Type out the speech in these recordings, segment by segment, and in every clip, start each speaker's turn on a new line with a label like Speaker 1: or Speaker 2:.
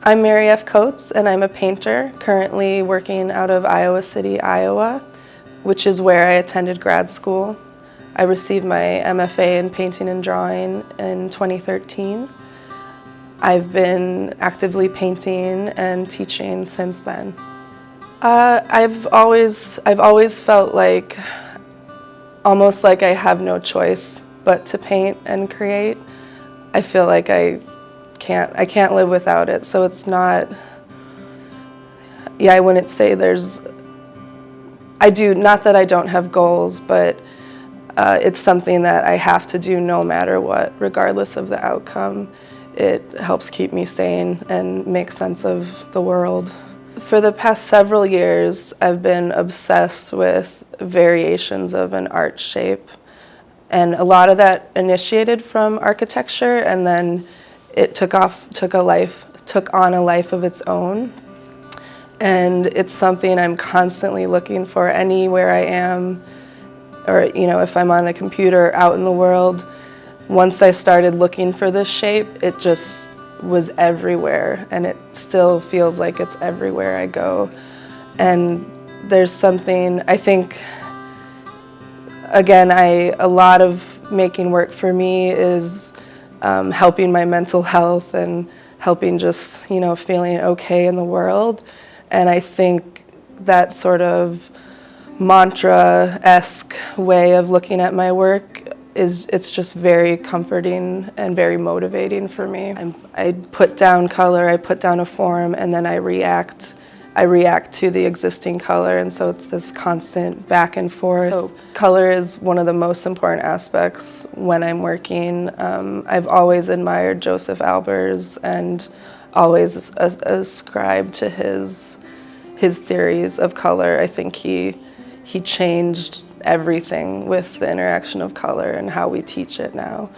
Speaker 1: I'm Mary F. Coates, and I'm a painter, currently working out of Iowa City, Iowa, which is where I attended grad school. I received my MFA in painting and drawing in 2013. I've been actively painting and teaching since then. I've always felt like, almost like I have no choice but to paint and create. I feel like I can't live without it, so it's not, I wouldn't say not that I don't have goals, but it's something that I have to do no matter what, regardless of the outcome. It helps keep me sane and make sense of the world. For the past several years, I've been obsessed with variations of an art shape. And a lot of that initiated from architecture, and then it took on a life of its own. And it's something I'm constantly looking for anywhere I am, or if I'm on the computer out in the world. Once I started looking for this shape, it just was everywhere, and it still feels like it's everywhere I go. And there's something, I think, again, a lot of making work for me is helping my mental health and helping just, feeling okay in the world. And I think that sort of mantra-esque way of looking at my work it's just very comforting and very motivating for me. I put down color, I put down a form, and then I react to the existing color, and so it's this constant back and forth. So color is one of the most important aspects when I'm working. I've always admired Joseph Albers and always ascribed to his theories of color. I think he changed everything with the interaction of color and how we teach it now.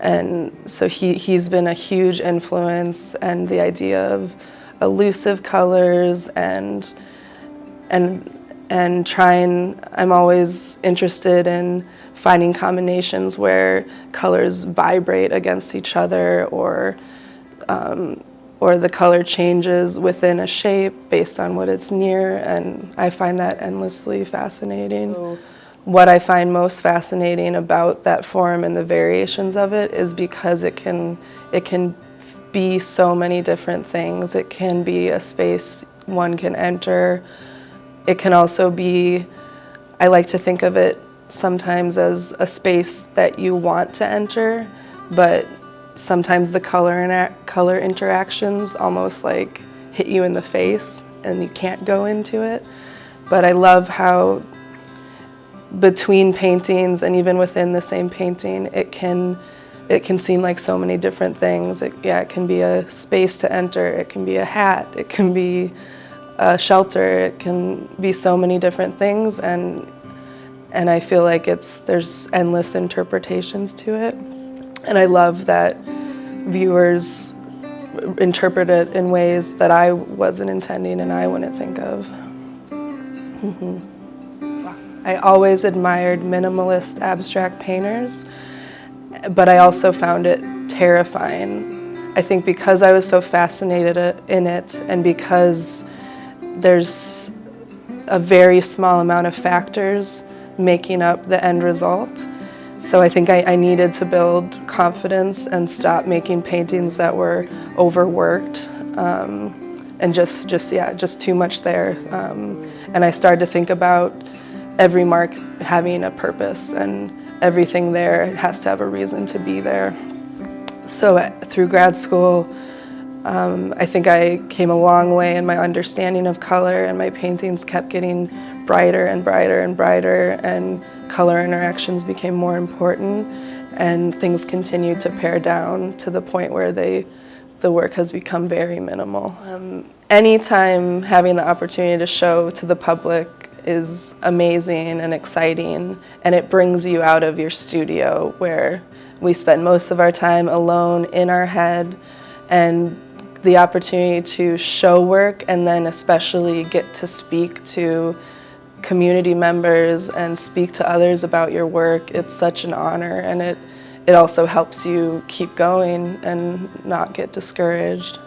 Speaker 1: And so he's been a huge influence, and the idea of elusive colors and I'm always interested in finding combinations where colors vibrate against each other, or the color changes within a shape based on what it's near, and I find that endlessly fascinating. So what I find most fascinating about that form and the variations of it is because it can be so many different things. It can be a space one can enter. It can also be, I like to think of it sometimes as a space that you want to enter, but sometimes the color interactions almost like hit you in the face and you can't go into it. But I love how between paintings and even within the same painting, it can seem like so many different things. It can be a space to enter, it can be a hat, it can be a shelter, it can be so many different things, and I feel like there's endless interpretations to it. And I love that viewers interpret it in ways that I wasn't intending and I wouldn't think of. Mm-hmm. I always admired minimalist abstract painters, but I also found it terrifying. I think because I was so fascinated in it, and because there's a very small amount of factors making up the end result. So I think I needed to build confidence and stop making paintings that were overworked and just too much there. And I started to think about every mark having a purpose, and everything there has to have a reason to be there. So through grad school, I think I came a long way in my understanding of color, and my paintings kept getting brighter and brighter and brighter, and color interactions became more important, and things continued to pare down to the point where the work has become very minimal. Anytime having the opportunity to show to the public is amazing and exciting, and it brings you out of your studio where we spend most of our time alone in our head, and the opportunity to show work and then especially get to speak to community members and speak to others about your work, it's such an honor, and it also helps you keep going and not get discouraged.